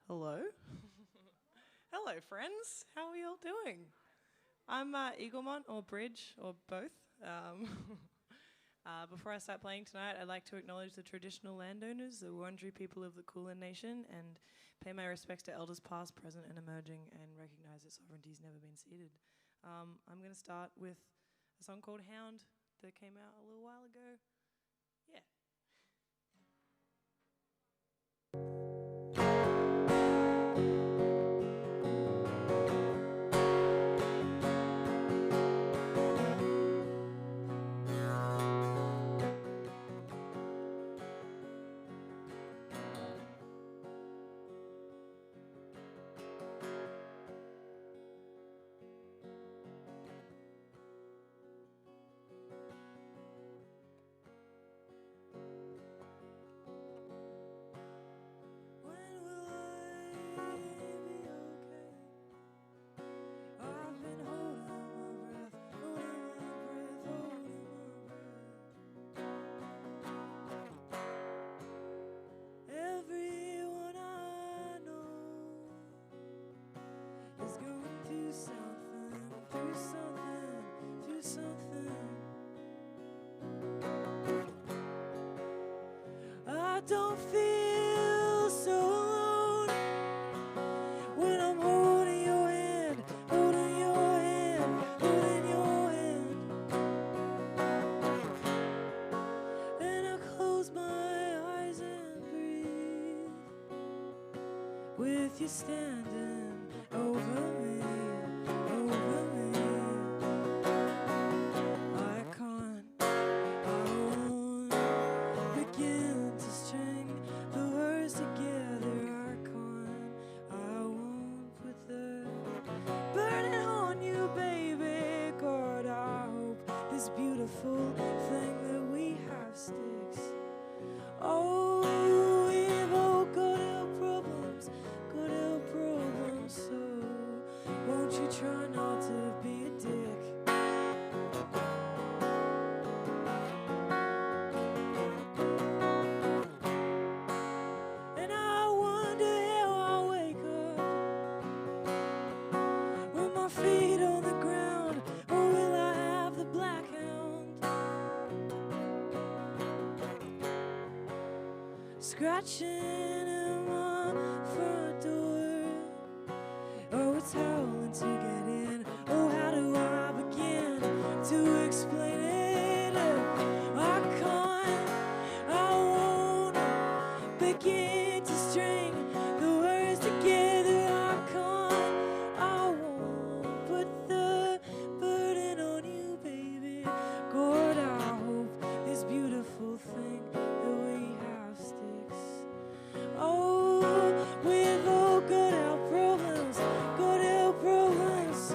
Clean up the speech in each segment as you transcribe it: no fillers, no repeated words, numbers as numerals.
Hello. Hello, friends. How are you all doing? I'm Eaglemont, or Bridge, or both. Before I start playing tonight, I'd like to acknowledge the traditional landowners, the Wurundjeri people of the Kulin Nation, and pay my respects to elders past, present, and emerging, and recognise that sovereignty has never been ceded. I'm going to start with a song called Hound that came out a little while ago. Yeah. Don't feel so alone when I'm holding your hand, holding your hand, holding your hand. And I close my eyes and breathe with you standing over me, over me. I can't, I won't begin to string the words together. I can't, I won't put the burden on you, baby. God, I hope this beautiful thing that we have sticks. Oh, we've all got our problems, so won't you try not to be a dick? And I wonder how I'll wake up with my feet on the ground, or will I have the black hound scratching at my front door? Oh, it's howling to get in. Oh, how do I begin to explain it? I can't, I won't begin to string the words together. I can't, I won't put the burden on you, baby. God, I hope this beautiful thing that we have sticks. Oh, we've all got our problems, got our problems.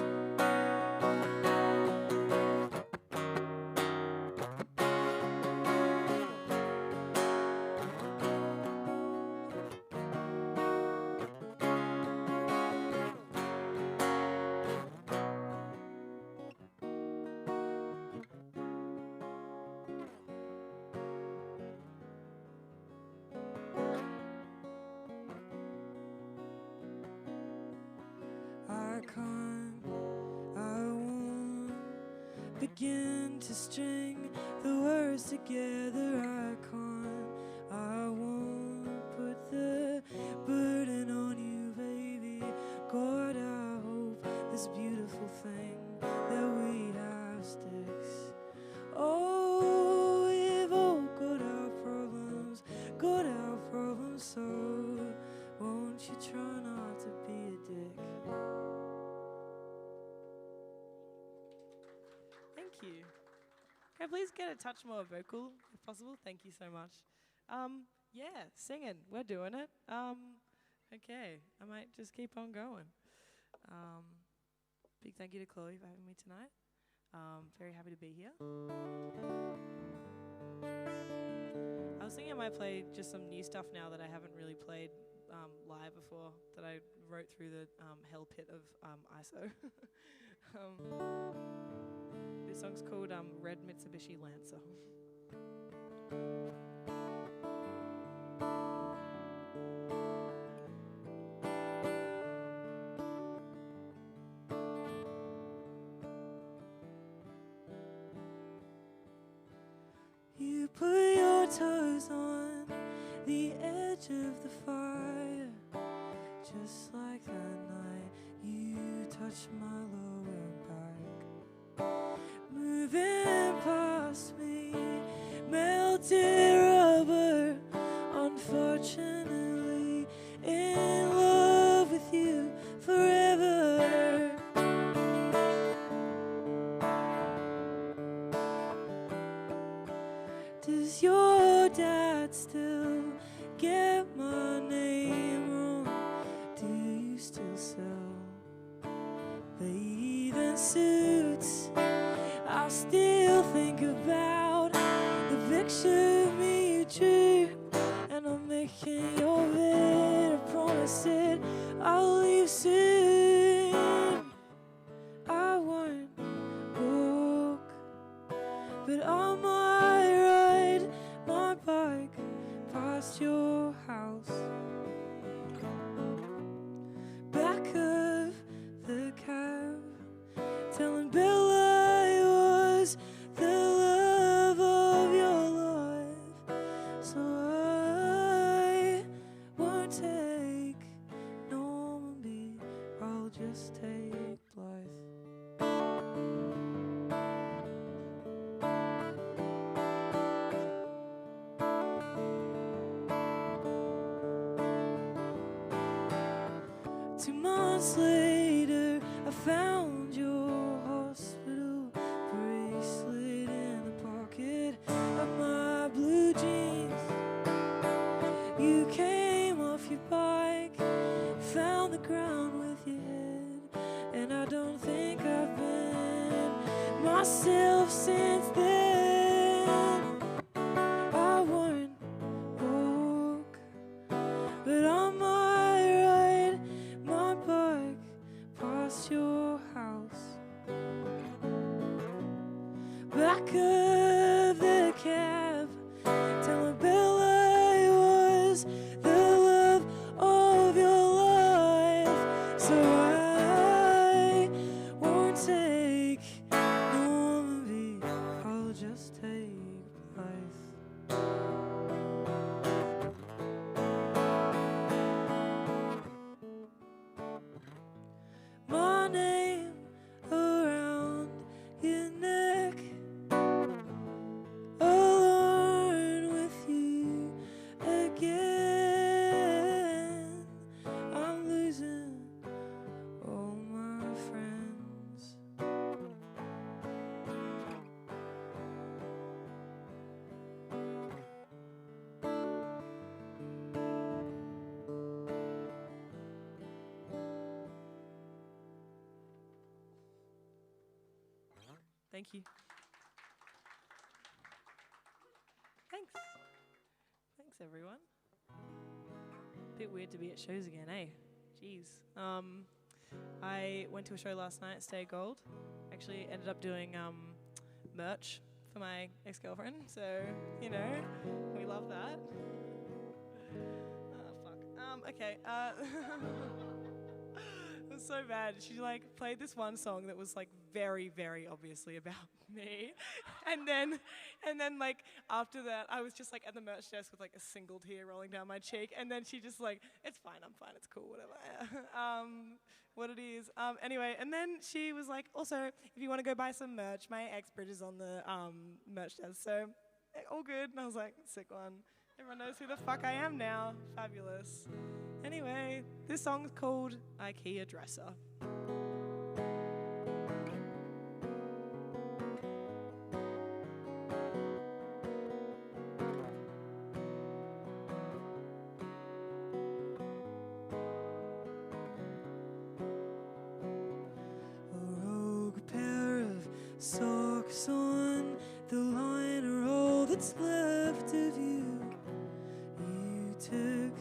I can't, I won't begin to string the words together. I can't, I won't put the burden on you, baby. God, I hope this beautiful thing that we have sticks. Oh, we've all got our problems, so won't you try not to be a dick? Thank you. Can I please get a touch more vocal, if possible? Thank you so much. Yeah, singing. We're doing it. Okay, I might just keep on going. Big thank you to Chloe for having me tonight. Very happy to be here. I was thinking I might play just some new stuff now that I haven't really played live before, that I wrote through the hell pit of ISO. This song's called Red Mitsubishi Lancer. edge of the fire, just like that night you touched my lower back. Moving past me, melted rubber, unfortunately in love with you forever. Does your dad still get my name wrong? Do you still sell bathing suits? I still think about the picture of me you drew, and I'm making your bed. I promise it, I'll leave soon. I won't walk, but I might ride my bike past your house. Back of the cab, telling Bella it was the love of your life. So I won't take Normandy, I'll just take Blythe. Two months later, I found your hospital bracelet in the pocket of my blue jeans. You came off your bike, found the ground with your head, and I don't think I've been myself since then. I won't walk, but I might ride my bike past your house. Back of the cab, telling Bella it was the love of your life. So I won't take Normandy, I'll just take Blythe. My name around your neck, alone with you again. I'm losing all my friends. Thank you. Thanks. Thanks, everyone. Bit weird to be at shows again, eh? Jeez. I went to a show last night, Stay Gold. Actually ended up doing merch for my ex-girlfriend, so, you know, we love that. Oh, fuck. Okay. It was so bad. She like played this one song that was like very, very obviously about me, and then like after that, I was just like at the merch desk with like a single tear rolling down my cheek, and then she just like, it's fine, I'm fine, it's cool, whatever. What it is. Anyway, and then she was like, also, if you want to go buy some merch, my ex-Brit is on the merch desk, so all good. And I was like, sick one. Everyone knows who the fuck I am now. Fabulous. Anyway, this song's called IKEA Dresser. A rogue pair of socks on the liner, all that's left of you. You took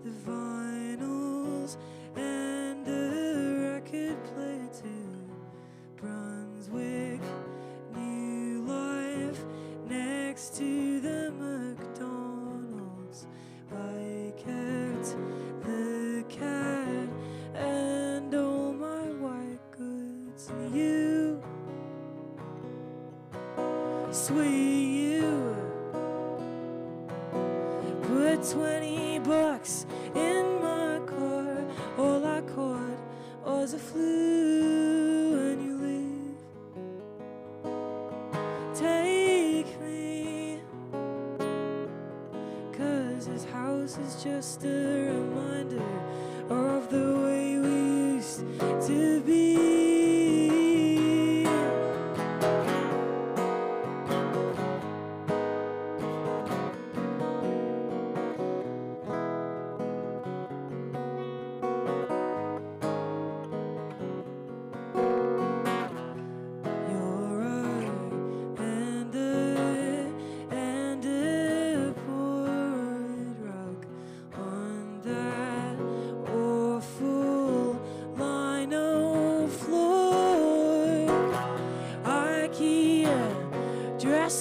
the vinyls and a record player to Brunswick, New Life, next to the McDonald's. I kept the cat and all my white goods, and you, sweet you, put 20 $20 in my car. All I caught was a flu. When you leave, take me, 'cause this house is just a reminder of the way we used to be.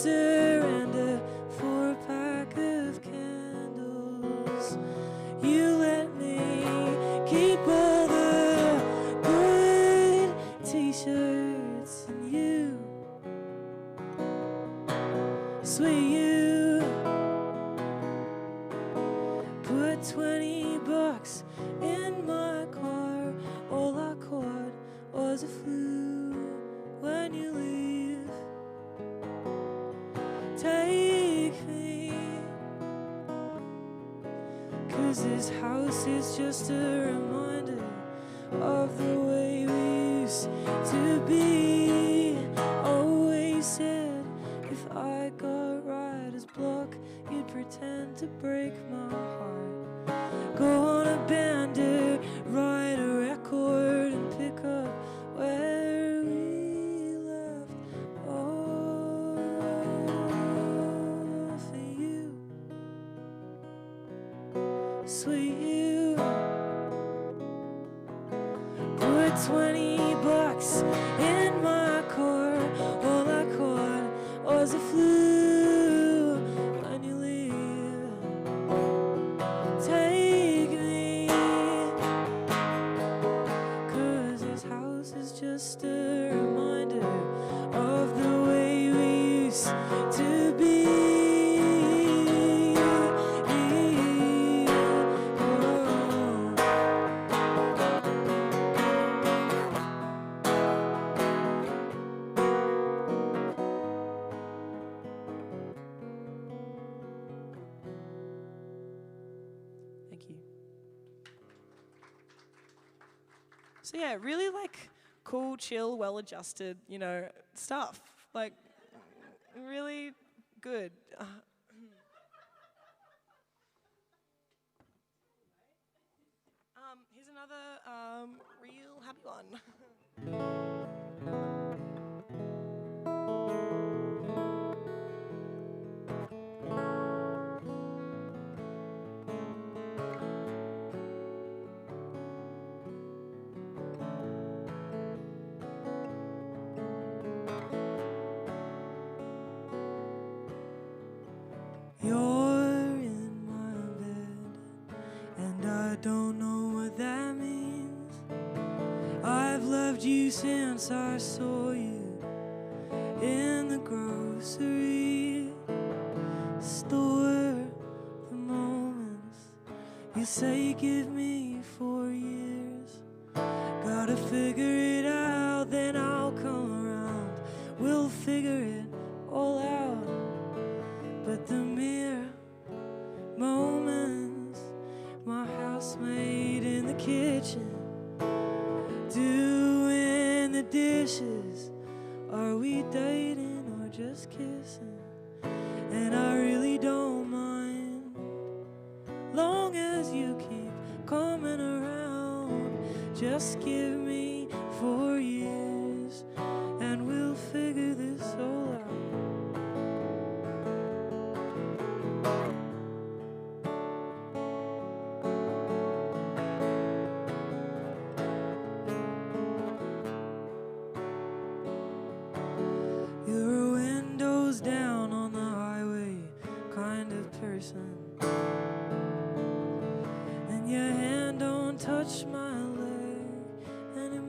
And a 4-pack of candles. You let me keep all the good t-shirts, and you, sweet you, put $20 in my car. All I caught was a flu. When you leave, take me, 'cause this house is just a reminder of the way we used to be. Always said if I got writer's block, you'd pretend to break my heart. Go on a bender, write a record, and pick up where we left off. For you, sweet you, put $20 in my car. All I caught was a flu. When you leave, take me, 'cause this house is just a reminder of the way we used to be. Thank you. So yeah, really like cool, chill, well-adjusted, stuff. Like really good. Here's another real happy one. You're in my bed, and I don't know what that means. I've loved you since I saw you in the grocery store. The moments you say give me 4 years. Gotta figure it out, then I'll come around. We'll figure it all out. But the mere moments, my housemaid in the kitchen, doing the dishes, are we dating or just kissing? And I really don't mind, long as you keep coming around. Just give me 4 years, and we'll figure this all out. You're a windows down on the highway kind of person, and your hand don't touch my leg anymore.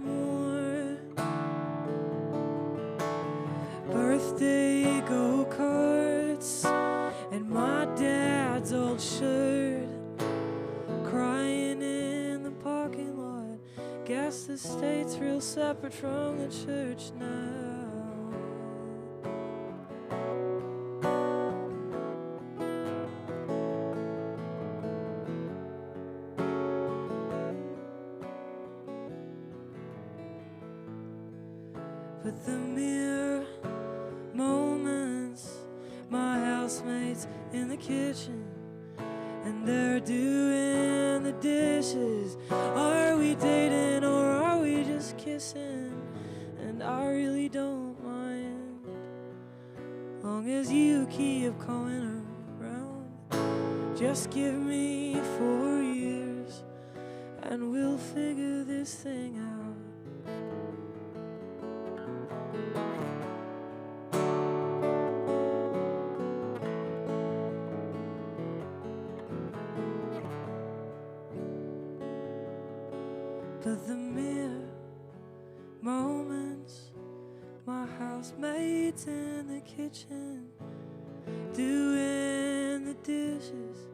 guess the state's real separate from the church now. But the mere moments, my housemates in the kitchen, and they're doing the dishes. Are we dating or are we just kissing? And I really don't mind, long as you keep coming around. Just give me 4 years and we'll figure this thing out. But the mere moments, my housemates in the kitchen, doing the dishes.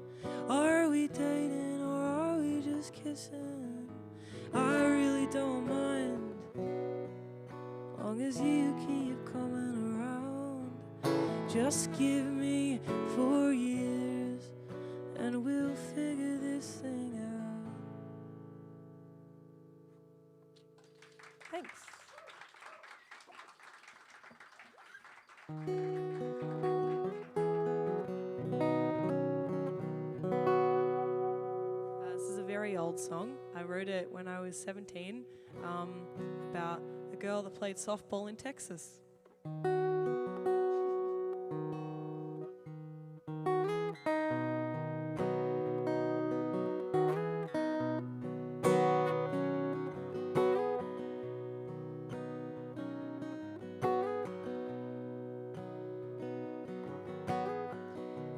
Are we dating or are we just kissing? I really don't mind, long as you keep coming around. Just give me 4 years and we'll figure this thing out. Thanks. This is a very old song. I wrote it when I was 17, about a girl that played softball in Texas.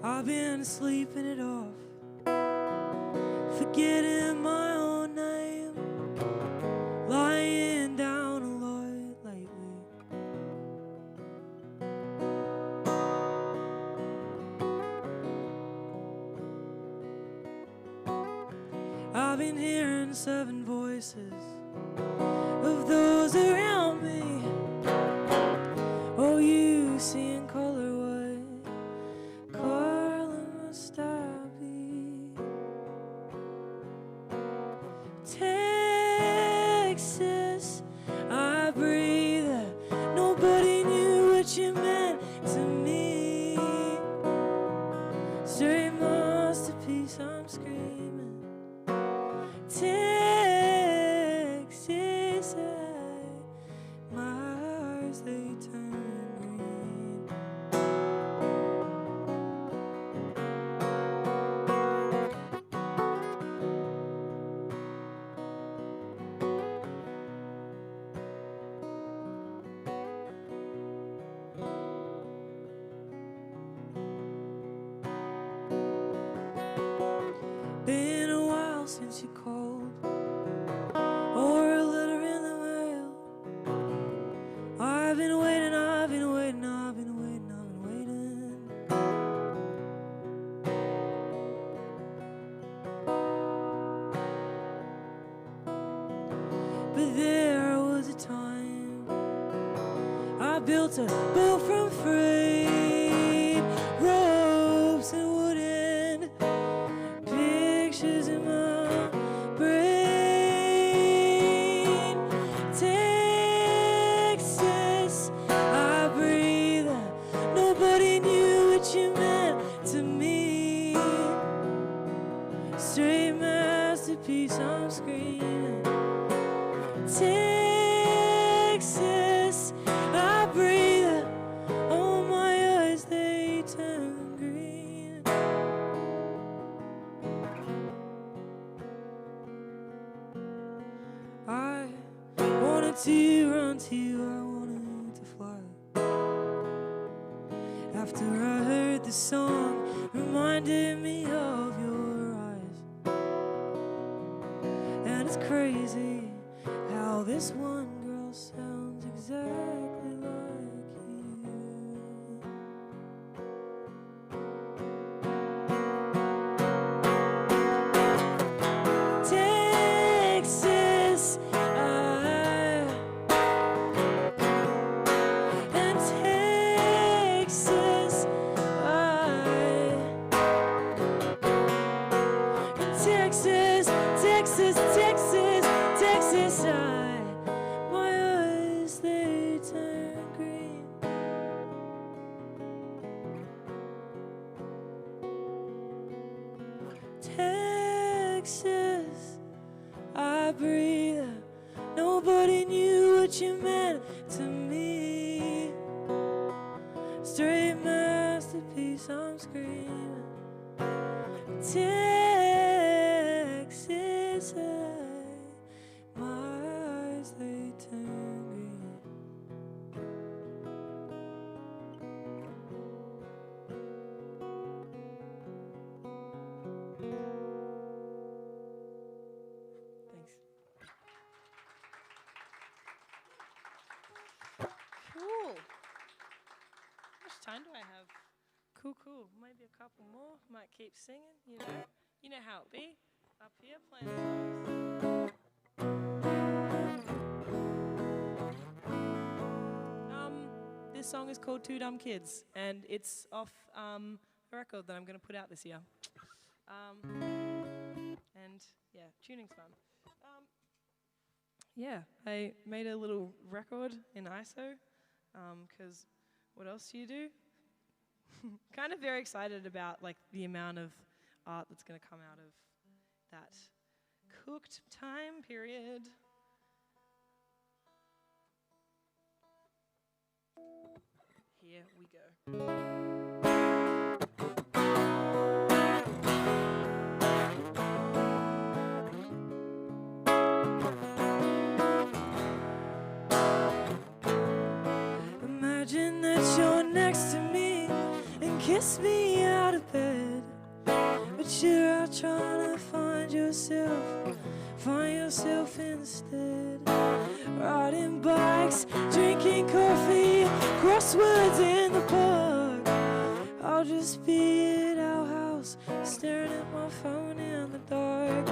I've been sleeping it off, forgetting my own name, lying down a lot lately. I've been hearing 7 voices of those around me. Oh, you see in color what color must I be? Texas, I breathe. Nobody knew what you meant to me. Straight masterpiece, I'm screaming. Texas, my eyes, they turn green. Been a while since you called, or a letter in the mail. I've been waiting, I've been waiting, I've been waiting, I've been waiting. But there was a time I built a boat from frayed ropes and wooden pictures in my brain. Texas, I breathe. Nobody knew what you meant to me. Straight masterpiece, I'm screaming. Texas, I breathe. Oh, my eyes, they turn green. I wanted to run to you, I wanted to fly. After I heard the song, reminded me of your eyes. And it's crazy how this one girl sounds exactly like you. Texas, I Texas, I breathe. Nobody knew what you meant to me. Straight masterpiece, I'm screaming. Texas, my eyes, they turn green. Thanks. Cool. How much time do I have? Cool. Maybe a couple more. Might keep singing, you know. You know how it be. Up here playing songs. This song is called Two Dumb Kids, and it's off a record that I'm going to put out this year. And yeah, tuning's fun. Yeah, I made a little record in ISO, because what else do you do? Kind of very excited about like the amount of art that's going to come out of that cooked time period. Here we go. Imagine that you're next to me and kiss me out of bed, but you're out trying to find yourself instead. Riding bikes, drinking coffee, crosswords in the park. I'll just be at our house, staring at my phone in the dark.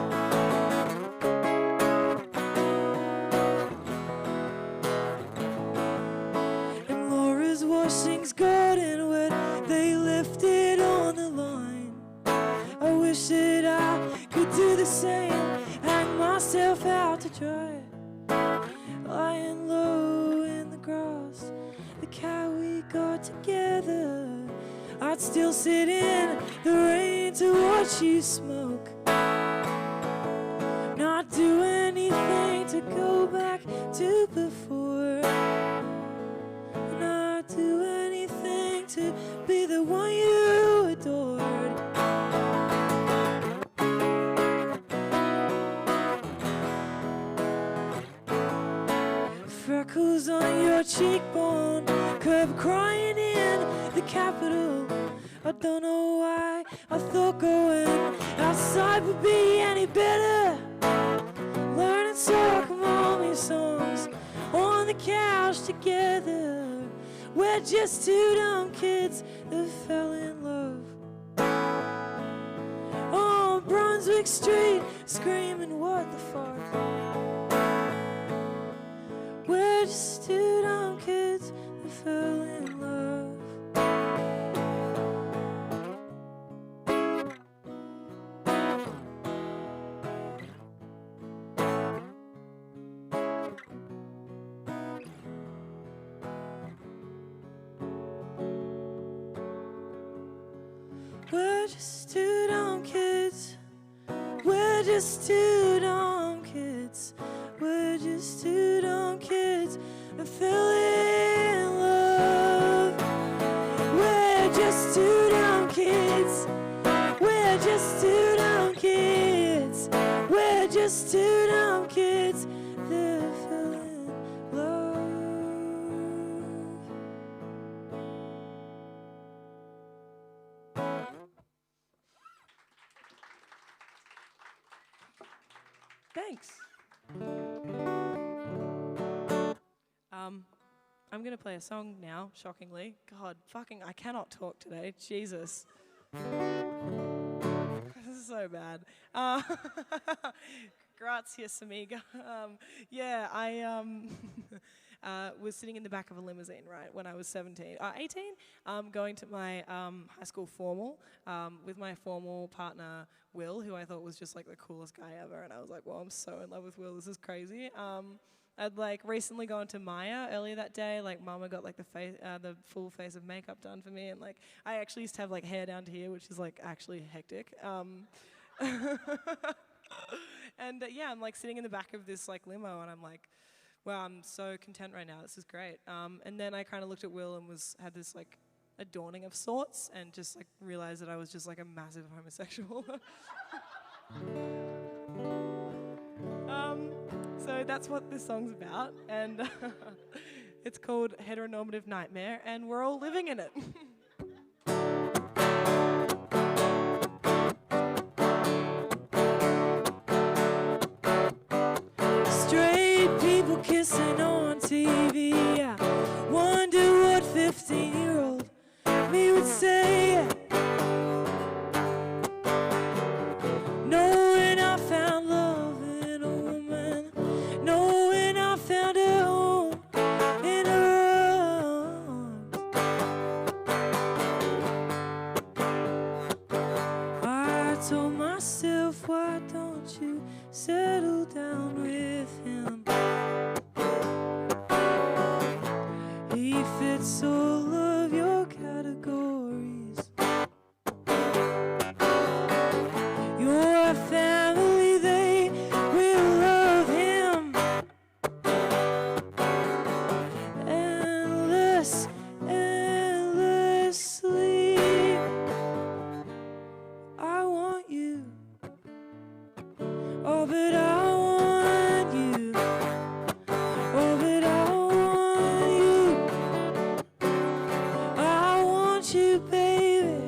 And Laura's washing's garden wet, they left it on the line. I wish that I could do the same, hang myself out to dry. Lying low in the grass, the cat we got together. I'd still sit in the rain to watch you smoke. Not do anything to go back to before. Not do anything to be the one you adored. Freckles on your cheekbone, curb crying in the Capitol. I don't know why I thought going outside would be any better. Learning soccer mommy songs on the couch together. We're just two dumb kids that fell in love. On Brunswick Street, screaming what the fuck. We're just two dumb kids that fell in love. We're just two dumb kids. We're just two dumb kids. We're just two dumb kids that fell in love. We're just two dumb kids. We're just two dumb kids. We're just two dumb kids that fell in love. Thanks. I'm going to play a song now, shockingly. God, fucking, I cannot talk today. Jesus. This is so bad. Gracias, amiga. Yeah, I was sitting in the back of a limousine, right, when I was 18, going to my high school formal with my formal partner, Will, who I thought was just like the coolest guy ever. And I was like, well, I'm so in love with Will. This is crazy. I'd like recently gone to Maya earlier that day. Like Mama got like the full face of makeup done for me, and like I actually used to have like hair down to here, which is like actually hectic. And yeah, I'm like sitting in the back of this like limo, and I'm like, wow, I'm so content right now. This is great. And then I kind of looked at Will and had this like a dawning of sorts, and just like realized that I was just like a massive homosexual. So that's what this song's about, and it's called Heteronormative Nightmare, and we're all living in it. Straight people kissing on TV. I wonder what 15-year-old me would say. Knowing I found love in a woman, knowing I found a home in her arms. I told myself, why don't you settle down with him? He fits all of your categories. Your family, they will love him. Endlessly. I want you. Oh, but I want you. Oh, but I want you. I want you, baby.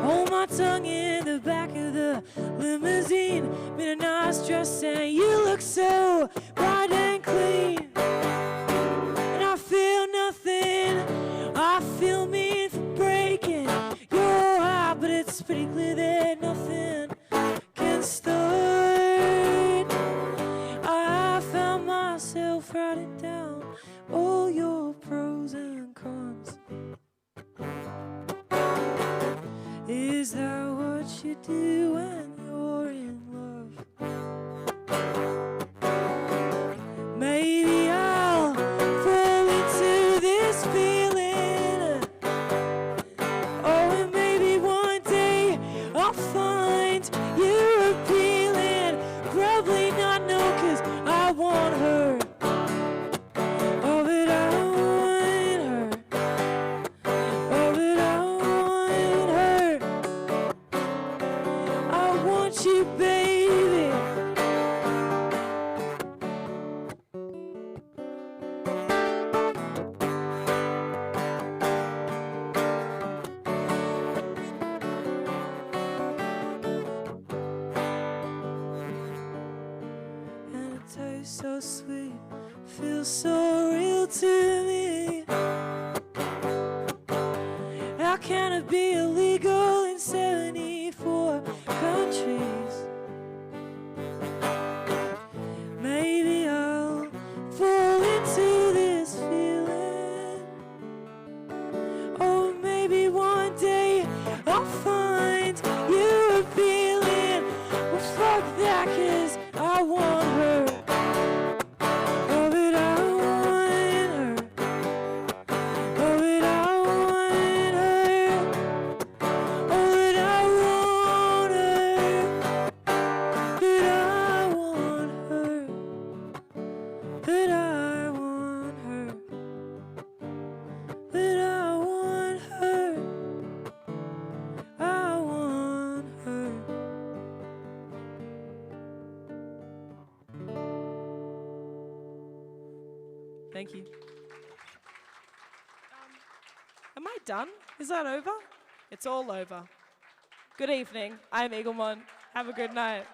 Hold my tongue in the back of the limousine. Been a nice dress and you look so bright and clean. And I feel nothing. I feel mean for breaking your heart, but it's pretty clear that nothing can start. I found myself writing down all your pros and cons. Is that what you do when you're in love? Maybe I'll fall into this feeling. Oh, and maybe one day I'll find you appealing. Probably not, no, 'cause I want her. Oh, but I want her. Oh, but I want her. I want you, baby. And it tastes so sweet, feels so real to me. How can it be illegal in 74 countries? Maybe I'll fall into this feeling. Oh, maybe one day I'll find you appealing. Well, fuck that, 'cause I want her. Oh, but I want her. Oh, but I want her. Oh, but I want her. But I want her. But I want her. But I want her. I want her. Thank you. Am I done? Is that over? It's all over. Good evening. I'm Eaglemont. Have a good night.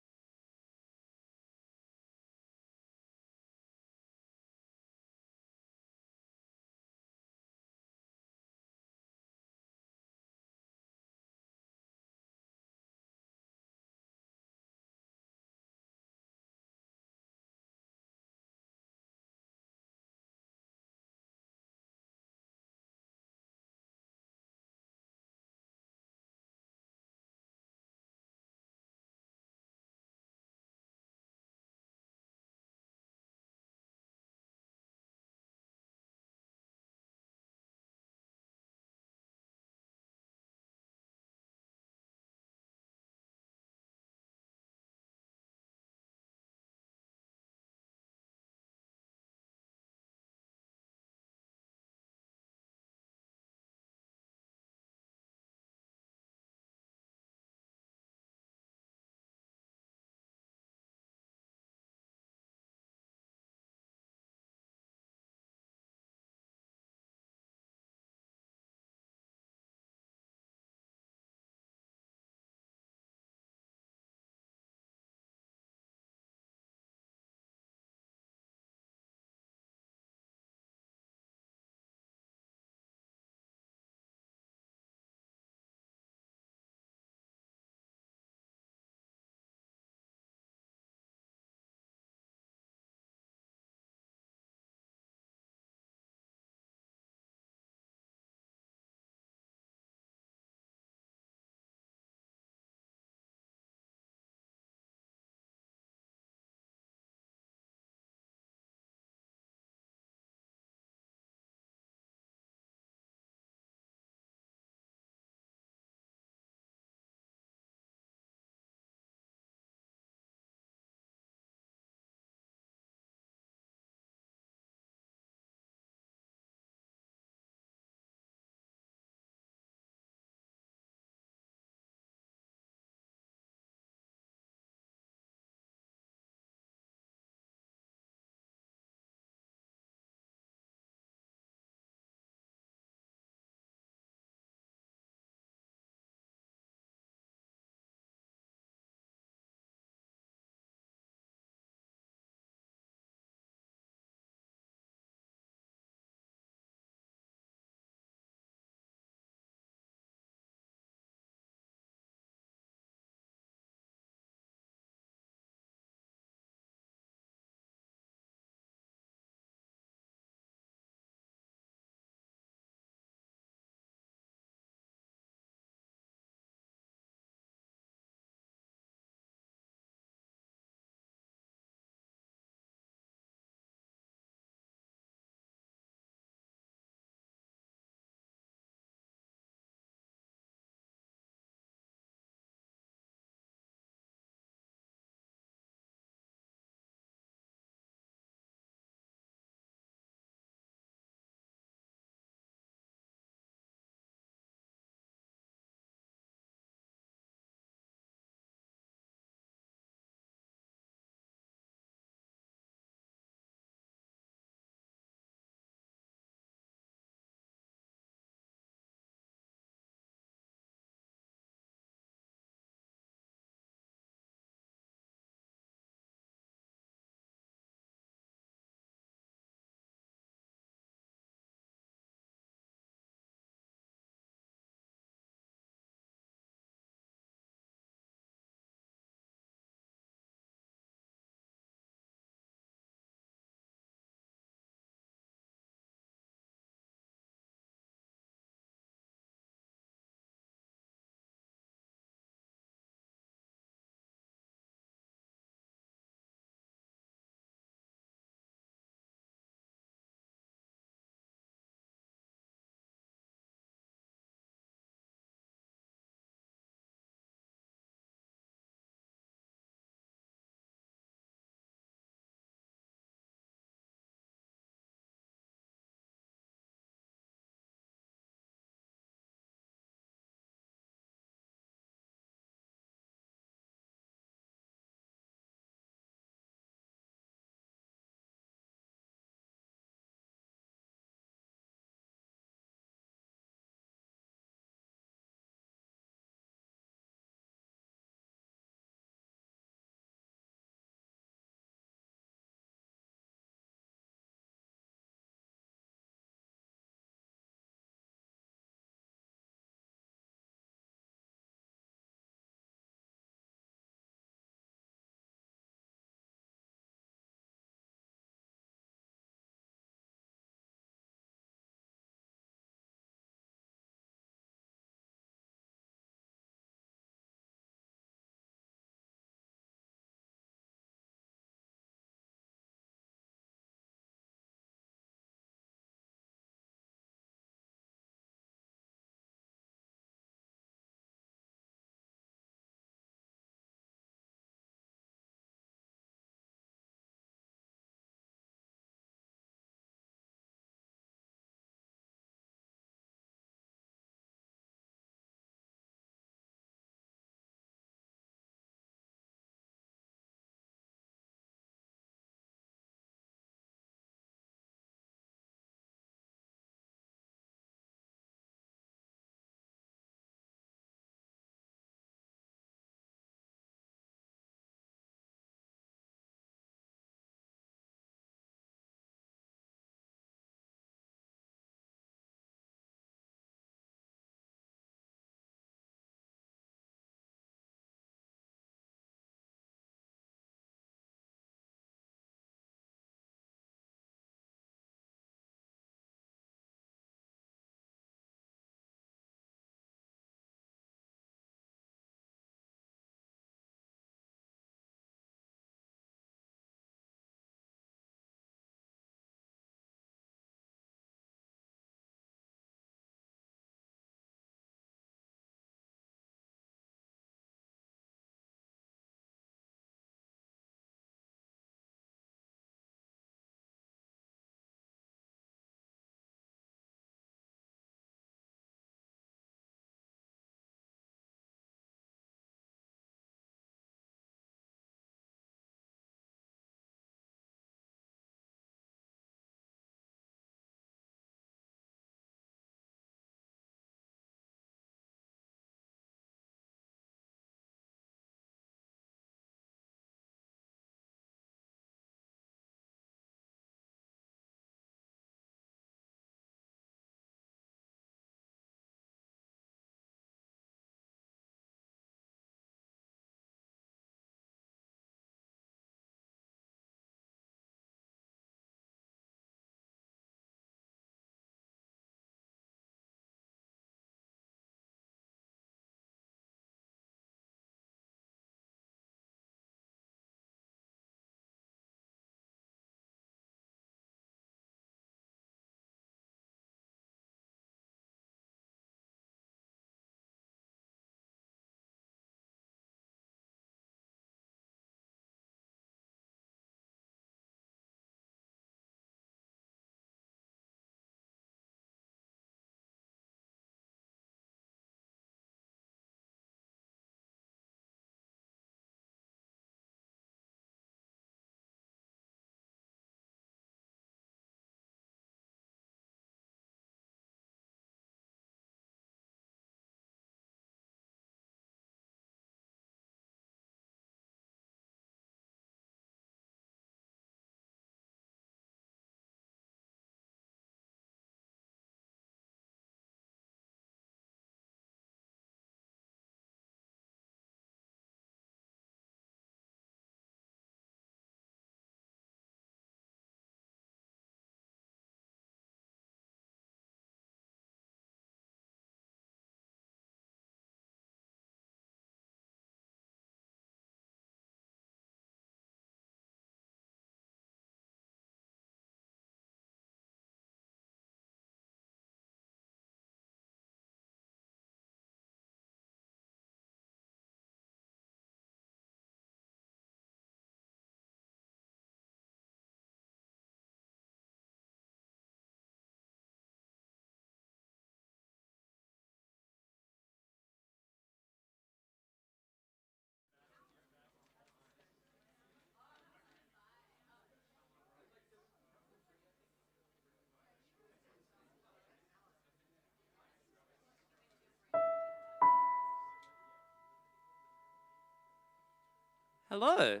Hello.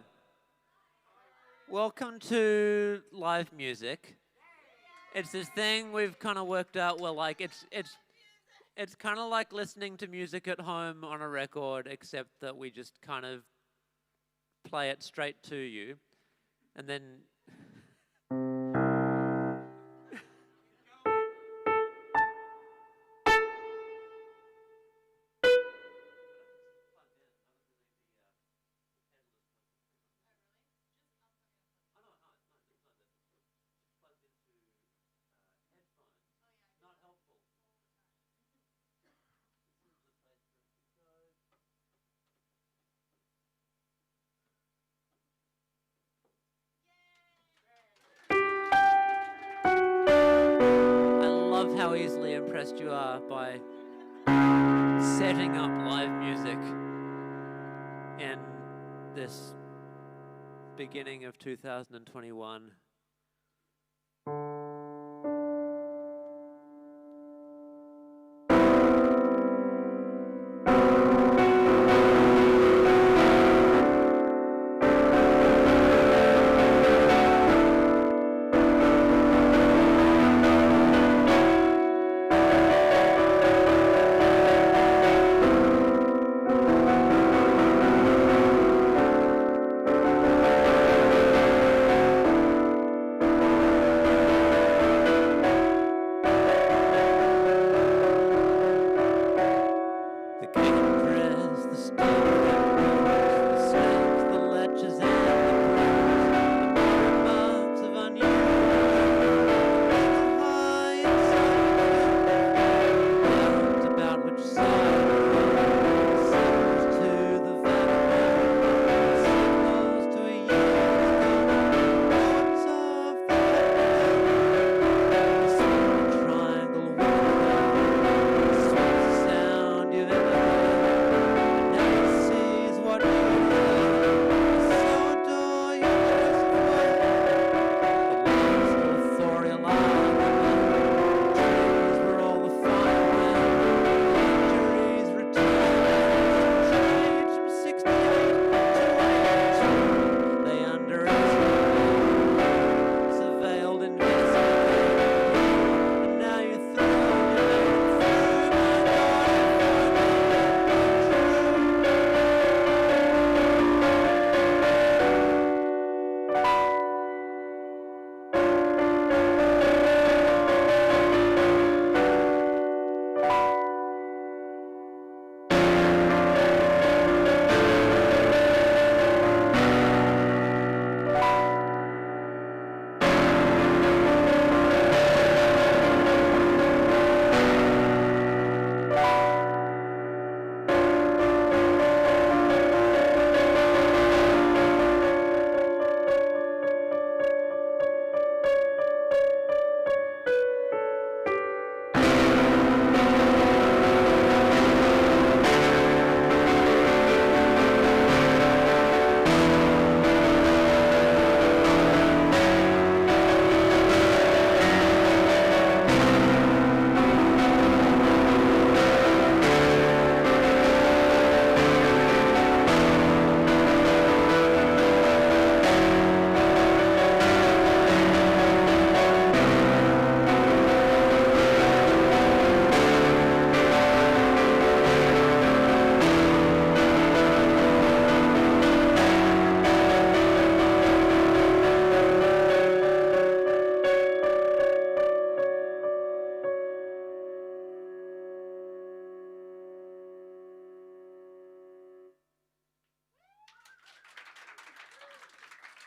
Welcome to live music. It's this thing we've kind of worked out. Well, like it's kind of like listening to music at home on a record, except that we just kind of play it straight to you, and then. How easily impressed you are by setting up live music in this beginning of 2021.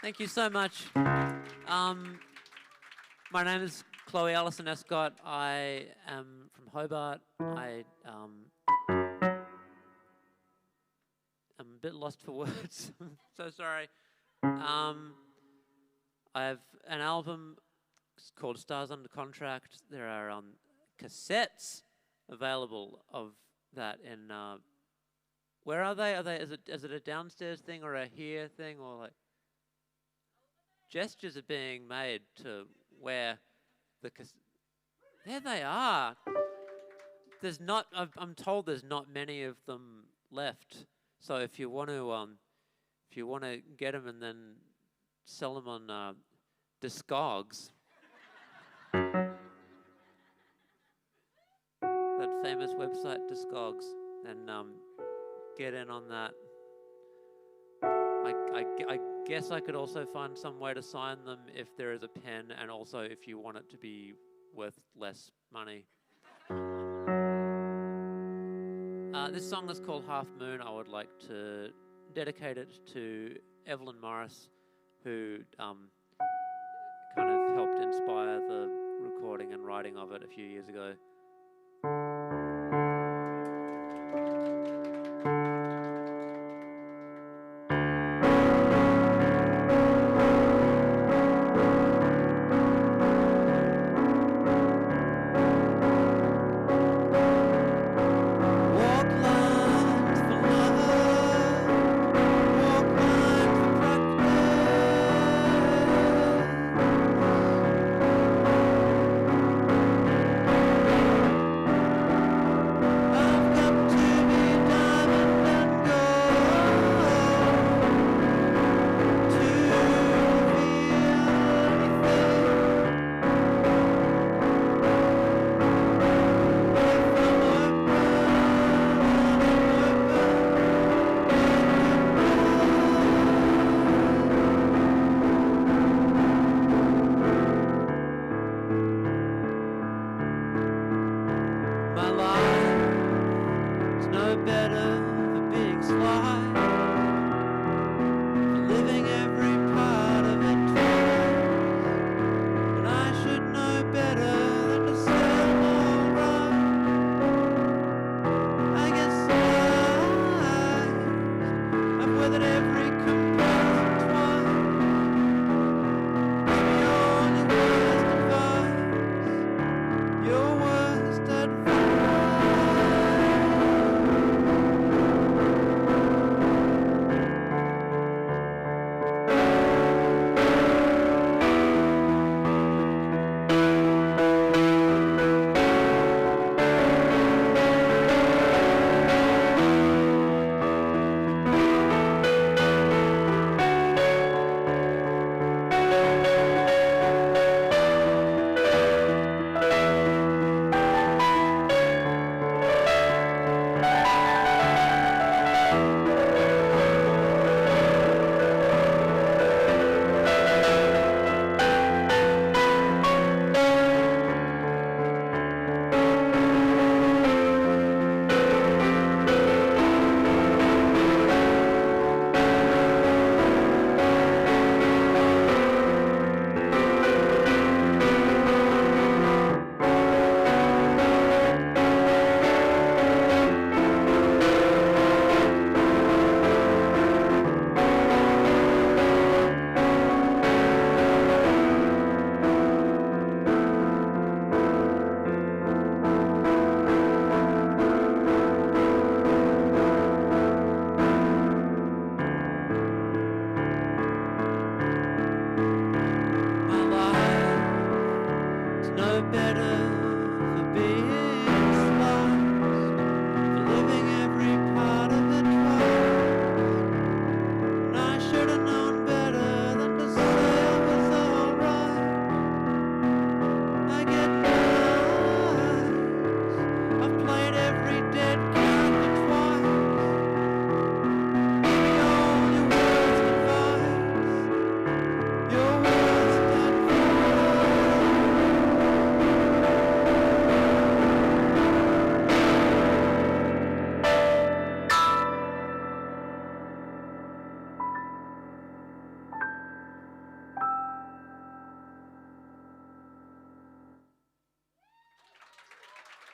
Thank you so much. My name is Alison Escott. I am from Hobart. I am a bit lost for words. I'm so sorry. I have an album called Stars Under Contract. There are cassettes available of that in. Where are they? Is it a downstairs thing or a here thing or like? Gestures are being made to where the there they are. There's not. I'm told there's not many of them left. So if you want to if you want to get them and then sell them on Discogs, that famous website Discogs, and get in on that. I guess I could also find some way to sign them if there is a pen, and also if you want it to be worth less money. This song is called Half Moon. I would like to dedicate it to Evelyn Morris, who kind of helped inspire the recording and writing of it a few years ago.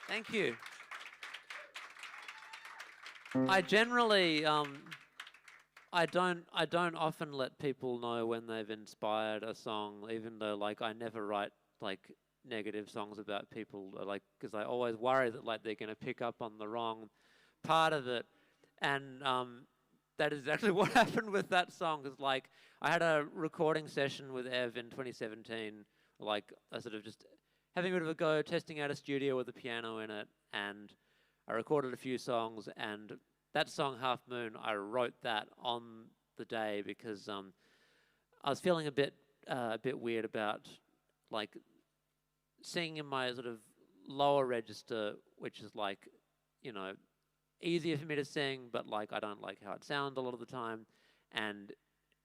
Thank you. I generally, I don't often let people know when they've inspired a song, even though like I never write like negative songs about people, like because I always worry that like they're gonna pick up on the wrong part of it, and that is exactly what happened with that song. Is like I had a recording session with Ev in 2017, like I sort of just having a bit of a go, testing out a studio with a piano in it, and I recorded a few songs, and that song, Half Moon, I wrote that on the day because I was feeling a bit weird about like singing in my sort of lower register, which is like, you know, easier for me to sing, but like I don't like how it sounds a lot of the time. And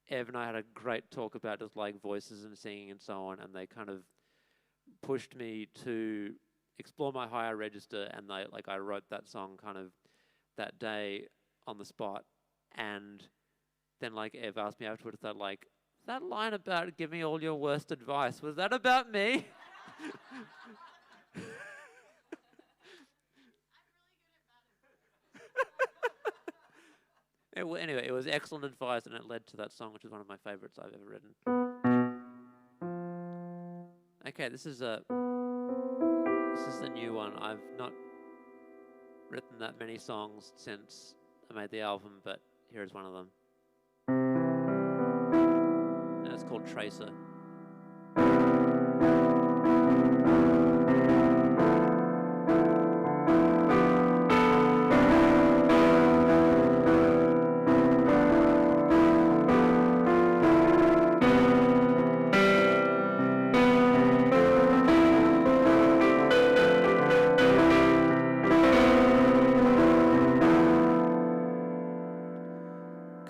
Ev and I had a great talk about just like voices and singing and so on, and they kind of pushed me to explore my higher register, and I wrote that song kind of that day on the spot. And then like Ev asked me afterwards that line about give me all your worst advice, was that about me? Anyway, it was excellent advice, and it led to that song, which is one of my favorites I've ever written. Okay, this is a new one. I've not written that many songs since I made the album, but here's one of them. And it's called Tracer.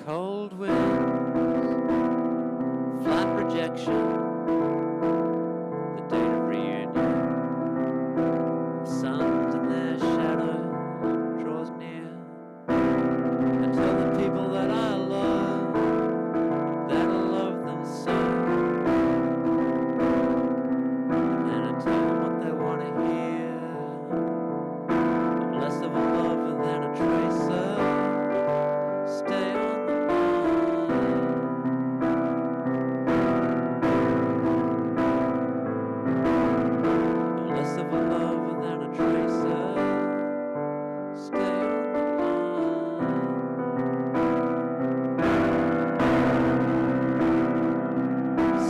Cold winds, flat projection, the date of reunion, suns and their shadows draws near. I tell the people that I love them so, and I tell them what they want to hear. I'm less of a lover than a tracer. Stay on the I'm less of a lover than a tracer. Stay on the line.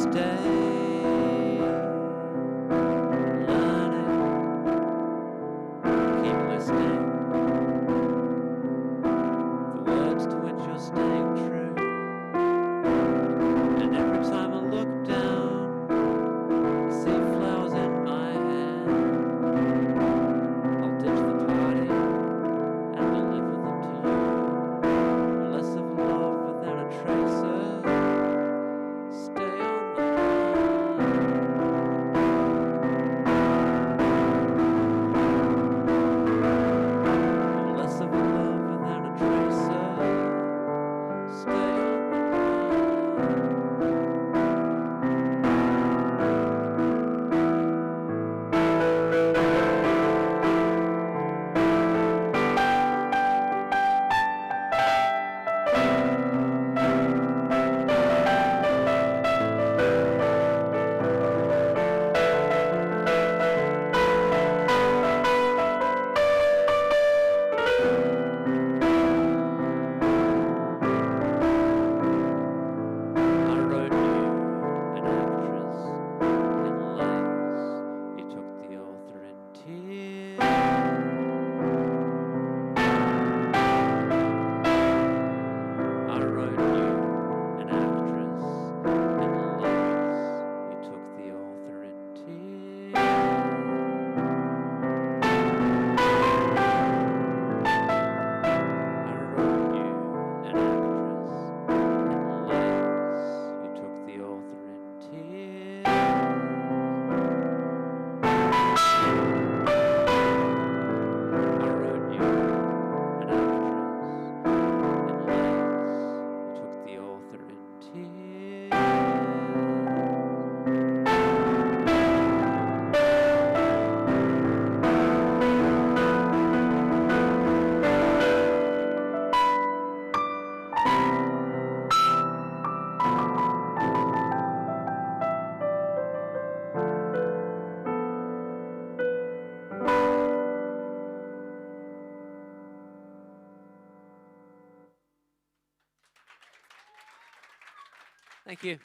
Stay learning. Keep listening. The words to which you're staying true. And every time I look down, I see flowers in my hand. I'll ditch the party and deliver them to you. I'm less of a lover than a tracer. Stay on the line. I'm less of a lover than a tracer. Stay on the line. I wrote you an actress in lace. You took the author in tears. I wrote you an actress in lace. You took the author in tears. I wrote you an actress in lace. You took the author in tears. I wrote you an actress in lace. You took the author in tears. Thank you.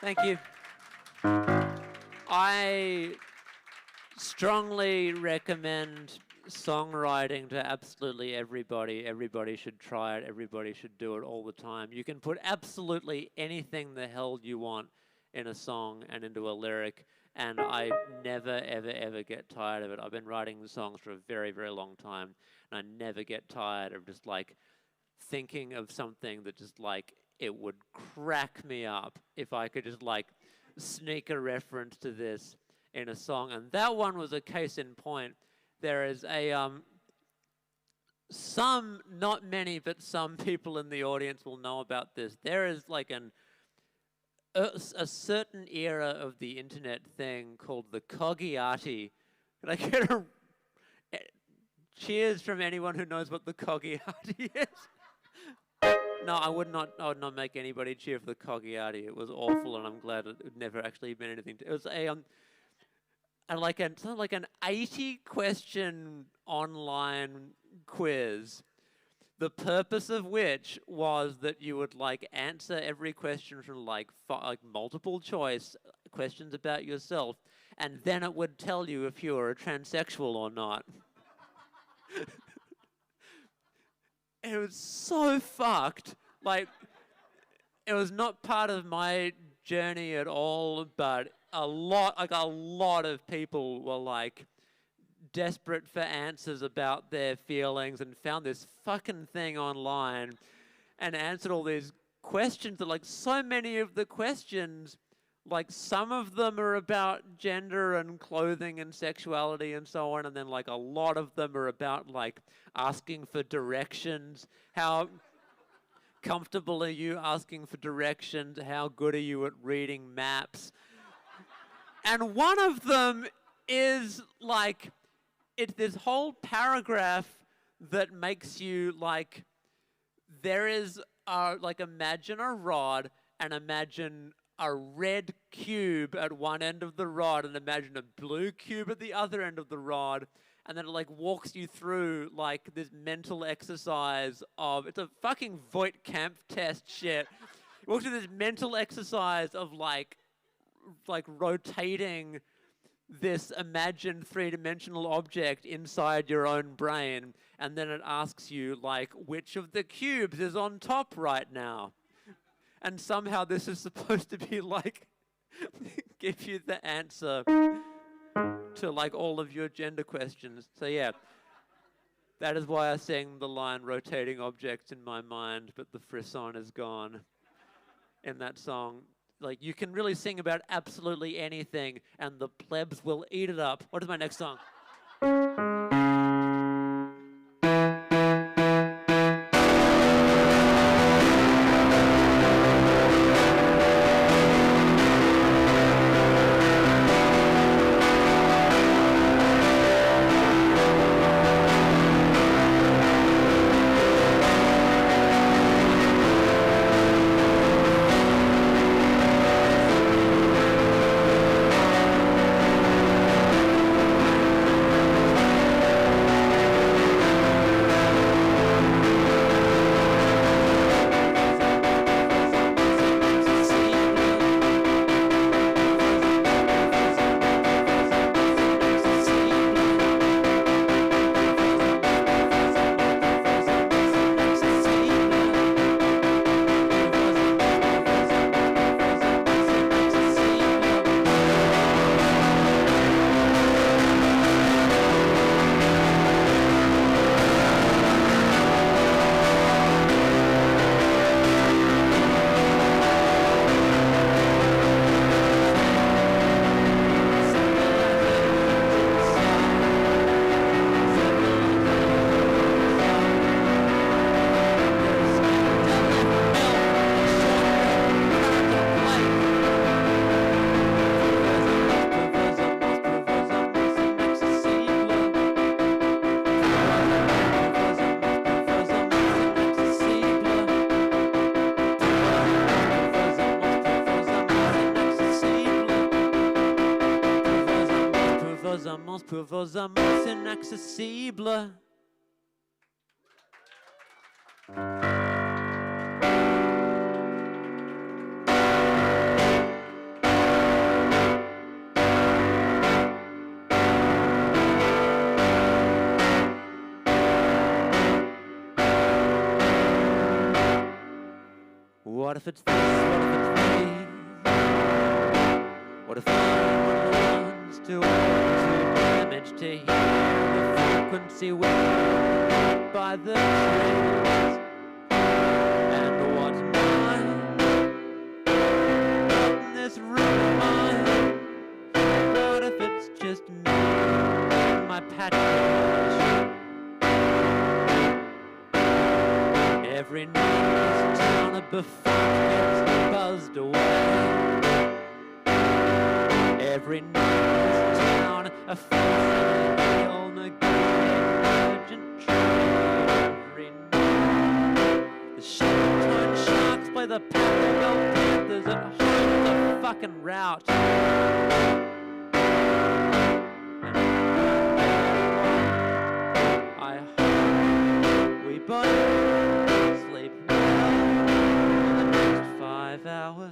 Thank you. I strongly recommend songwriting to absolutely everybody. Everybody should try it. Everybody should do it all the time. You can put absolutely anything the hell you want in a song and into a lyric, and I never, ever, ever get tired of it. I've been writing songs for a very, very long time, and I never get tired of just like thinking of something that just like it would crack me up if I could just like sneak a reference to this in a song. And that one was a case in point. There is a some, not many, but some people in the audience will know about this. There is like a certain era of the internet thing called the Coggiati. Can I get a cheers from anyone who knows what the Coggiati is? No, I would not make anybody cheer for the Coggiati. It was awful, and I'm glad it never actually meant anything. It was something like an 80-question online quiz, the purpose of which was that you would like answer every question from like multiple choice questions about yourself, and then it would tell you if you were a transsexual or not. It was so fucked. Like, it was not part of my journey at all, but a lot of people were like desperate for answers about their feelings and found this fucking thing online and answered all these questions that like so many of the questions, like some of them are about gender and clothing and sexuality and so on, and then like a lot of them are about like asking for directions. How comfortable are you asking for directions? How good are you at reading maps? And one of them is like, it's this whole paragraph that makes you like, there is like, imagine a rod and imagine a red cube at one end of the rod and imagine a blue cube at the other end of the rod. And then it like walks you through like this mental exercise of, it's a fucking Voight Camp test shit. It walks through this mental exercise of like rotating this imagined three-dimensional object inside your own brain, and then it asks you like which of the cubes is on top right now. And somehow this is supposed to be like give you the answer to like all of your gender questions. So yeah, that is why I sang the line rotating objects in my mind, but the frisson is gone in that song. Like, you can really sing about absolutely anything, and the plebs will eat it up. What is my next song? Pour vos amours inaccessibles. What if it's this? What if it's me? What if I'm one of the ones too damaged to hear the frequency waved by the trees? And what's mine in this room of mine? What if it's just me and my patch? Every night this town of buffoons gets buzzed away. Every night this town a force he'll negotiate urgent trade. Every night the shadow-toned sharks play the Panther Panthers at home the fucking rout. I hope we both sleep well for the next 5 hours.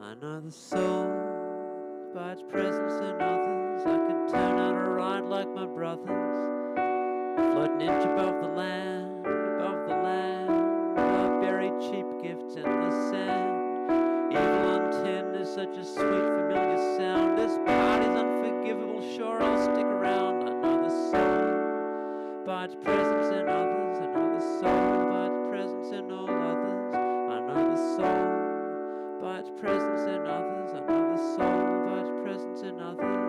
I know the soul by its presence and others. I could turn out a ride like my brothers. floating inch above the land, a buried cheap gift in the sand. Evil on tin is such a sweet familiar sound. This party's unforgivable, sure I'll stick around. I know the soul by its presence in others. I know the soul by its presence in all others. I know the soul by its presence in others. I know the soul by its presence in others.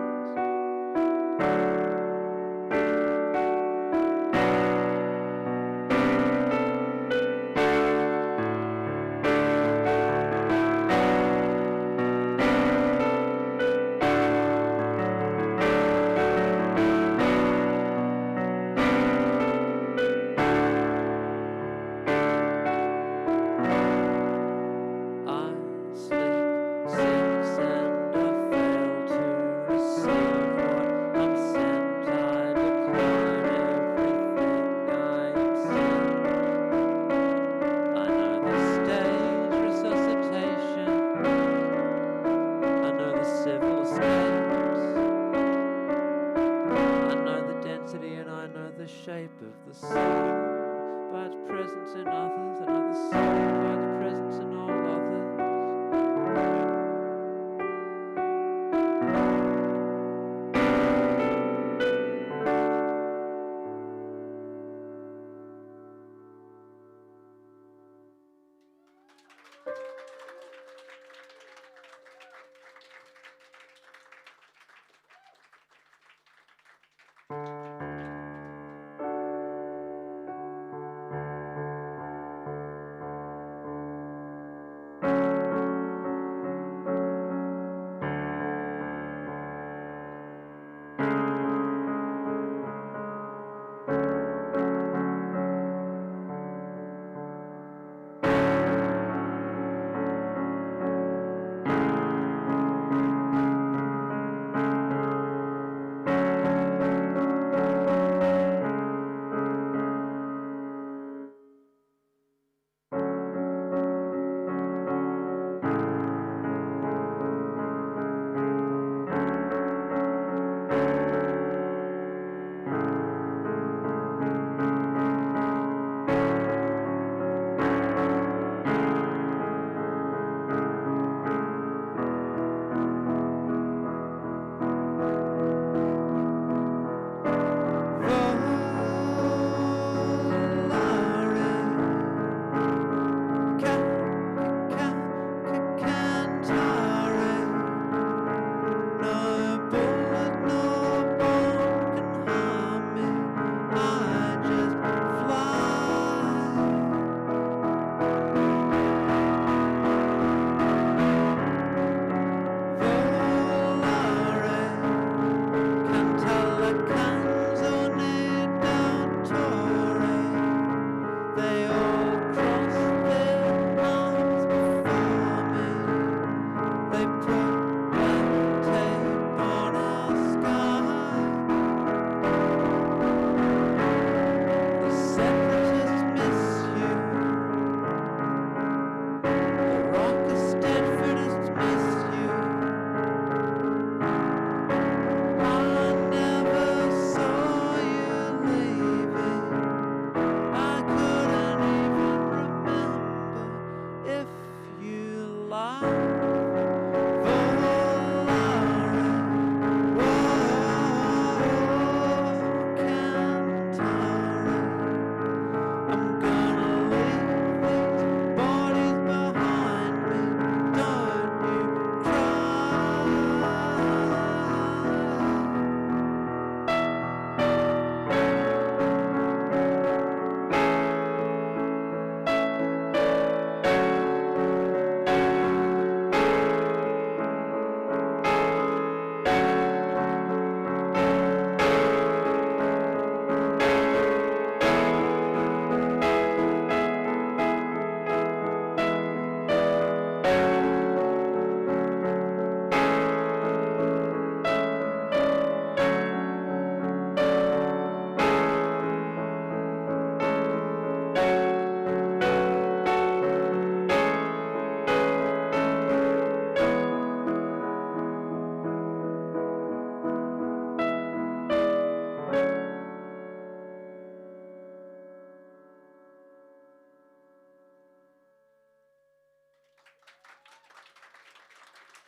Shape of the soul by its presence in others. I know the soul by its presence in all others.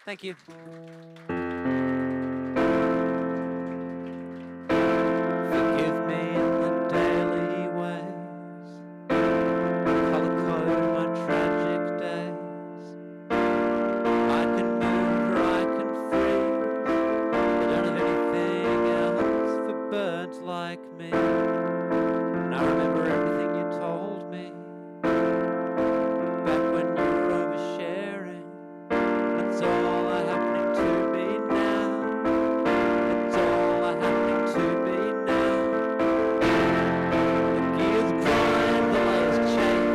Thank you. Forgive me in the daily ways, color code my tragic days. I can move or I can freeze. I don't have anything else for birds like me. And I remember everything you told me back when you were oversharing. It's all happening to me now. It's all happening to me now. The gears grind, the layers chafe,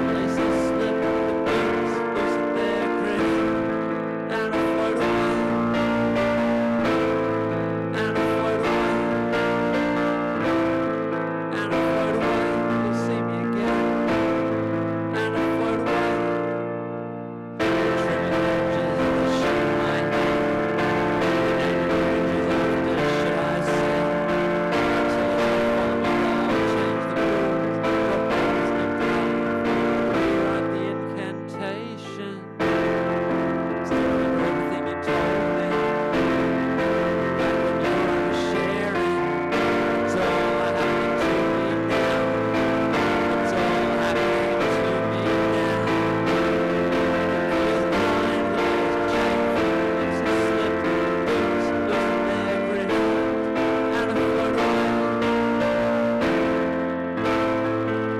the laces slip, the boots loosen their grip, and I float away, and I float away, and I float away. You'll see me again, and I float away. Trimming edges of the shape of my head, the naked bridges after should I say, until if you follow me now, change the rules, drop balls and play, rewrite the incantation. Still remember everything you told me back when you were oversharing. It's all happening to me now. It's all happening to me now. Gears grind, the layers chafe, laces slip, boots loosen their grip, and I float away,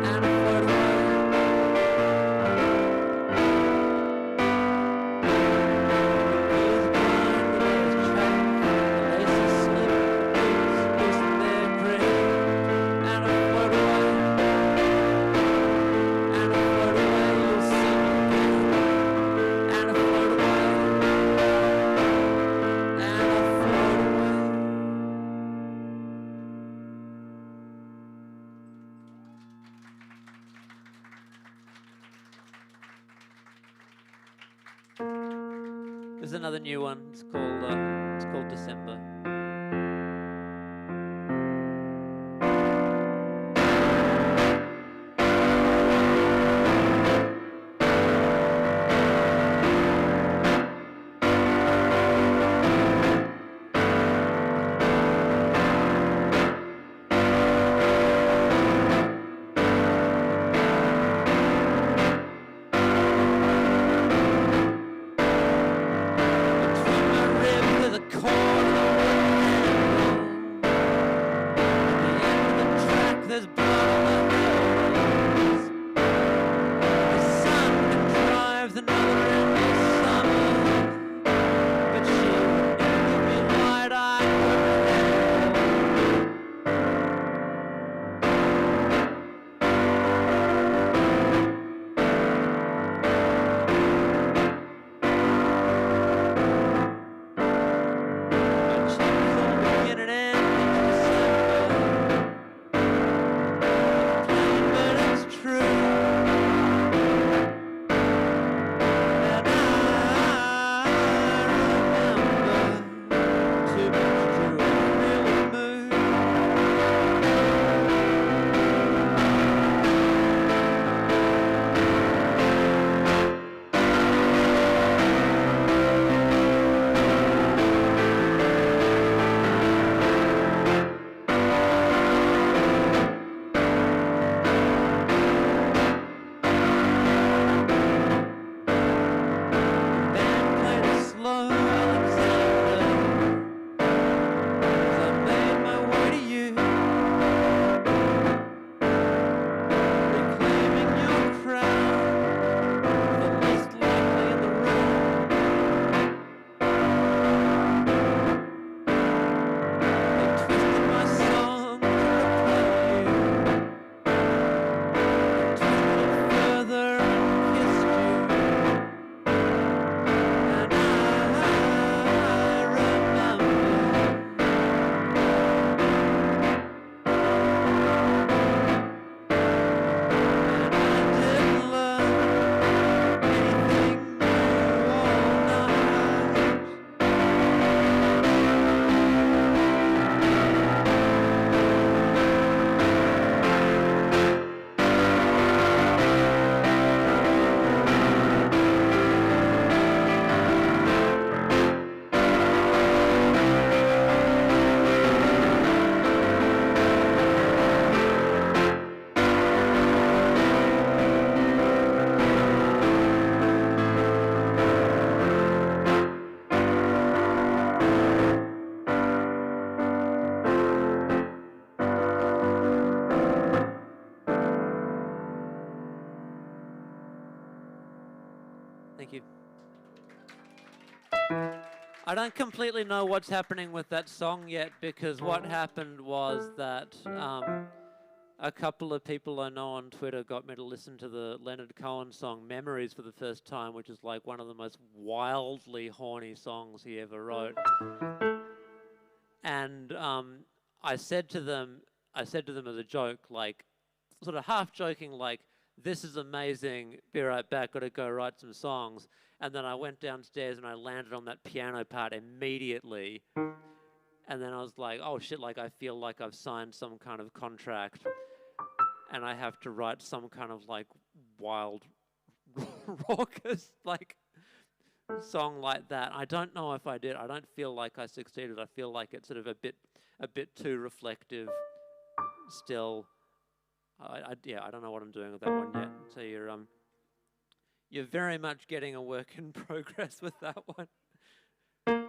and I float away. Gears grind, the layers chafe, the laces slip, boots loosen their grip, and I float away, and I float away. You'll see me again, and I float away, and I float away. There's another new one. It's called December. Between my rib with a cord of the wood I don't completely know what's happening with that song yet, because what happened was that a couple of people I know on Twitter got me to listen to the Leonard Cohen song Memories for the first time, which is like one of the most wildly horny songs he ever wrote. And I said to them as a joke, like, sort of half joking, like, this is amazing, be right back, gotta go write some songs. And then I went downstairs and I landed on that piano part immediately. And then I was like, oh shit, like, I feel like I've signed some kind of contract and I have to write some kind of like wild, raucous, like, song like that. I don't know if I did. I don't feel like I succeeded. I feel like it's sort of a bit too reflective still. I don't know what I'm doing with that one yet. So you're very much getting a work in progress with that one.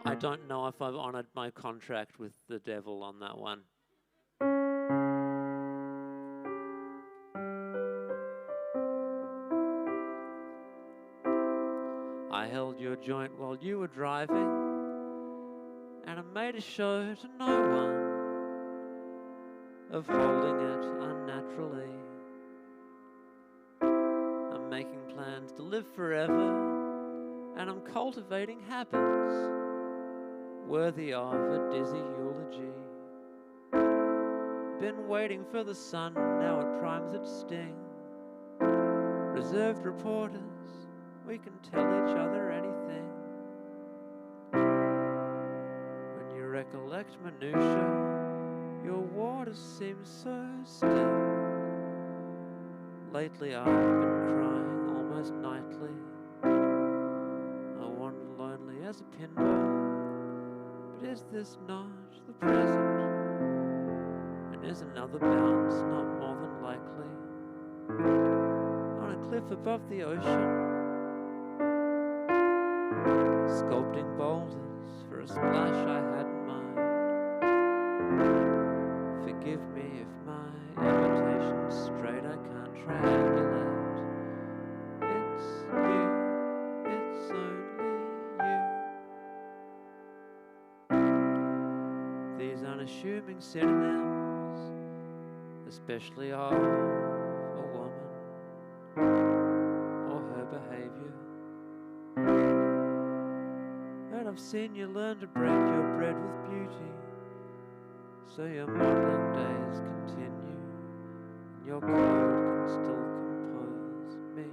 I don't know if I've honored my contract with the devil on that one. I held your joint while you were driving, and I made a show to no one of holding it unnaturally. I'm making plans to live forever, and I'm cultivating habits worthy of a dizzy eulogy. Been waiting for the sun, now it primes its sting. Reserved reporters, we can tell each other anything. When you recollect minutiae, your waters seem so still. Lately I've been crying almost nightly. I wander lonely as a pinball, but is this not the present? And is another bounce not more than likely? On a cliff above the ocean, sculpting boulders for a splash I had in mind. Forgive me if my imitation's straight, I can't triangulate. It's you, it's only you. These unassuming synonyms, especially of a woman or her behavior. And I've seen you learn to break your bread with beauty, so your modelling days continue, and your code can still compose me.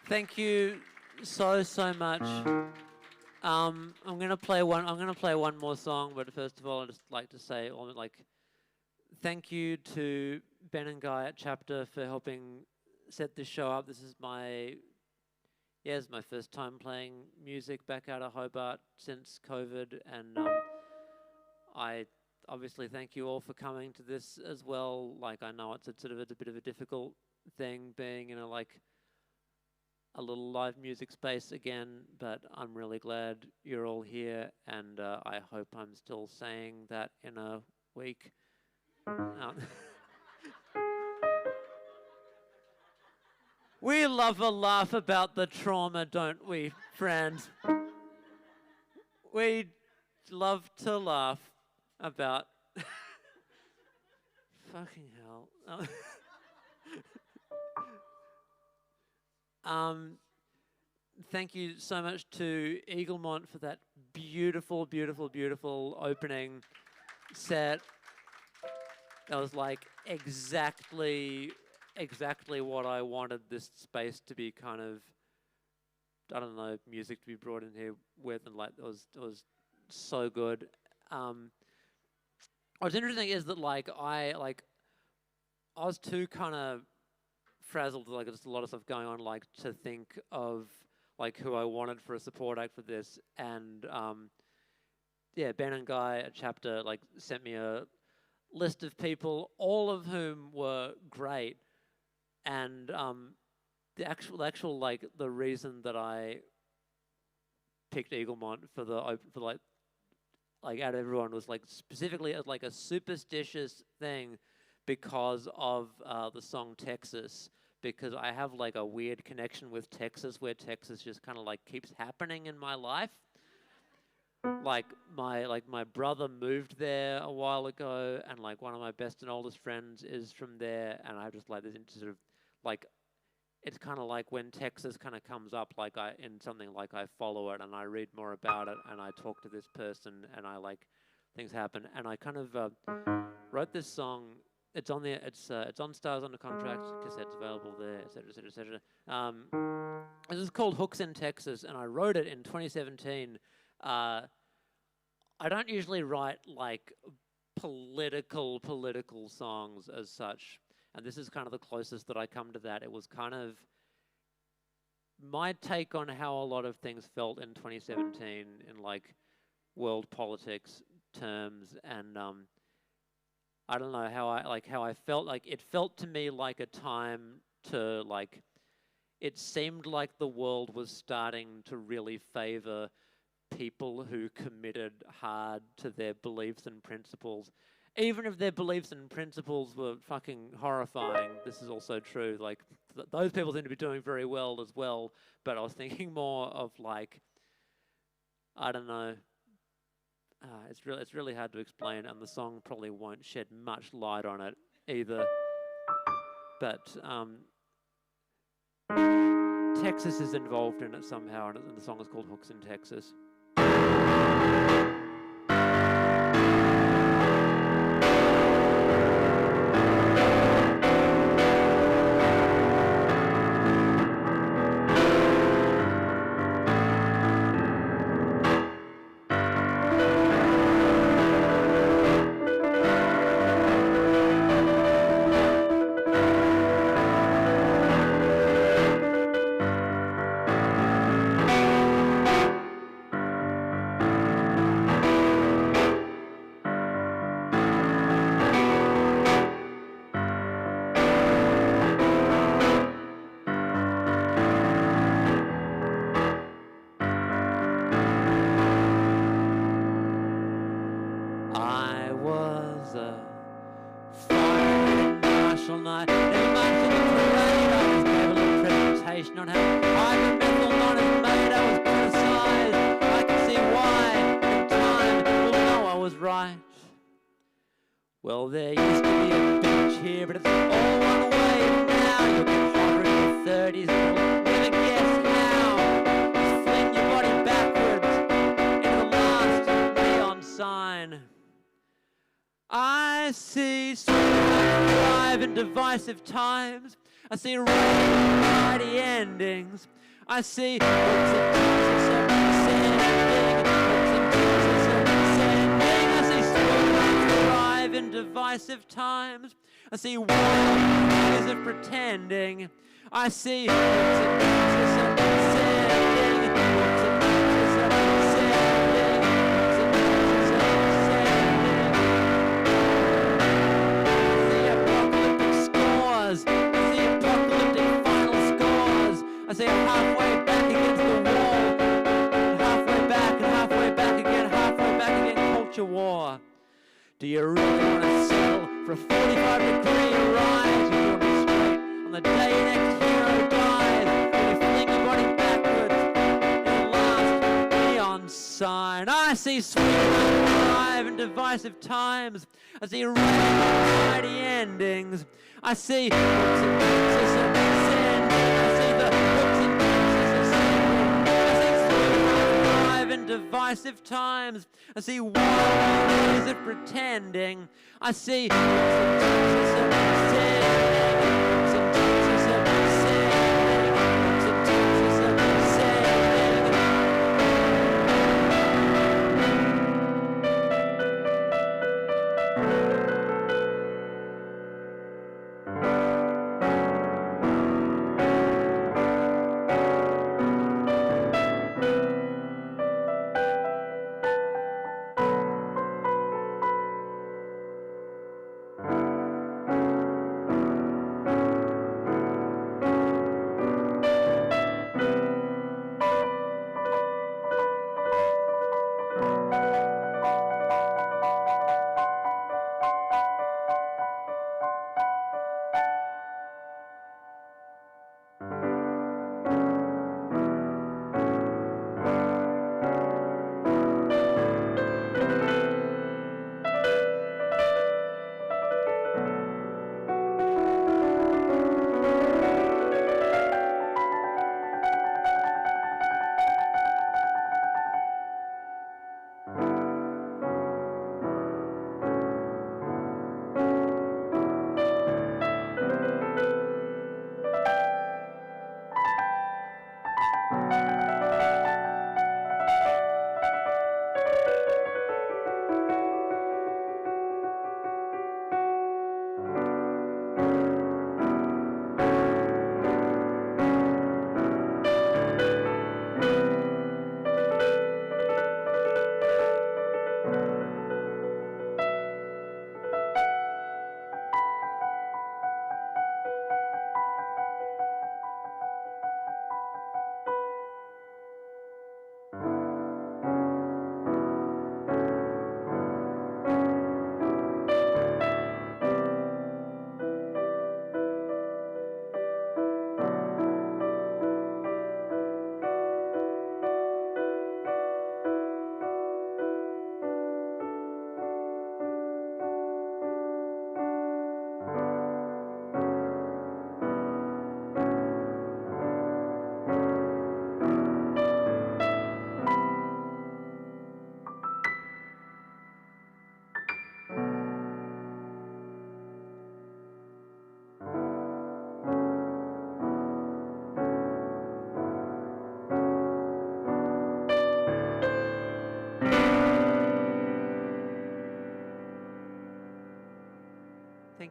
Thank you so much. I'm gonna play one more song, but first of all, I'd just like to say, thank you to Ben and Guy at Chapter for helping set this show up. This is it's my first time playing music back out of Hobart since COVID, and I obviously thank you all for coming to this as well. Like, I know it's a bit of a difficult thing being in a little live music space again, but I'm really glad you're all here, and I hope I'm still saying that in a week. We love a laugh about the trauma, don't we, friends? We love to laugh about... Fucking hell. Thank you so much to Eaglemont for that beautiful, beautiful, beautiful opening set. That was like exactly exactly what I wanted this space to be kind of, I don't know, music to be brought in here with, and like it was so good. What's interesting is that I was too kind of frazzled, like just a lot of stuff going on, like to think of like who I wanted for a support act for this, and yeah, Ben and Guy at Chapter like sent me a list of people, all of whom were great, and the actual like the reason that I picked Eaglemont for like out of everyone was like specifically as like a superstitious thing because of the song Texas, because I have like a weird connection with Texas where Texas just kind of like keeps happening in my life. Like my brother moved there a while ago, and like one of my best and oldest friends is from there, and I just like this sort of like, it's kind of like when Texas kind of comes up, like in something, like I follow it and I read more about it and I talk to this person and I like things happen, and I kind of wrote this song. It's on there. It's on Stars Under Contract. Cassette's available there, etc., etc., etc. This is called Hooks in Texas, and I wrote it in 2017. I don't usually write like political songs as such, and this is kind of the closest that I come to that. It was kind of my take on how a lot of things felt in 2017 in like world politics terms, and I don't know how I felt like it felt to me like a time to like, it seemed like the world was starting to really favor people who committed hard to their beliefs and principles. Even if their beliefs and principles were fucking horrifying, this is also true. Like, those people seem to be doing very well as well. But I was thinking more of like, I don't know. It's really hard to explain, and the song probably won't shed much light on it either. But Texas is involved in it somehow, and the song is called Hooks in Texas. On how hydromethyl is made, I was criticized. I can see why. In time, you'll know I was right. Well, there used to be a beach here, but it's all one way now. You'll get hotter in your 30s, and you'll never guess how. Just fling your body backwards into the last neon sign. I see sweethearts thrive in divisive times. I see mighty endings. I see hooks in Texas sending. I see sweethearts thrive in divisive times. I see ways of pretending. I see hooks in Texas sending. Hooks in Texas sending. Hooks in Texas sending. I see apocalyptic scores. I say I'm halfway back against the wall, halfway back and halfway back again, halfway back again, culture war. Do you really want to settle for a 45-degree rise? You want to be straight on the day your next hero dies, when you fling your body backwards in the last neon sign. I see sweet alive in divisive times. I see mighty endings. I see hooks and Texas and sin. I see the hooks and Texas and sin. I see alive in divisive times. I see wild ways of pretending. I see hooks and Texas and sin.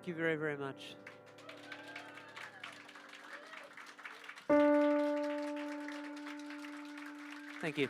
Thank you very, very much. Thank you.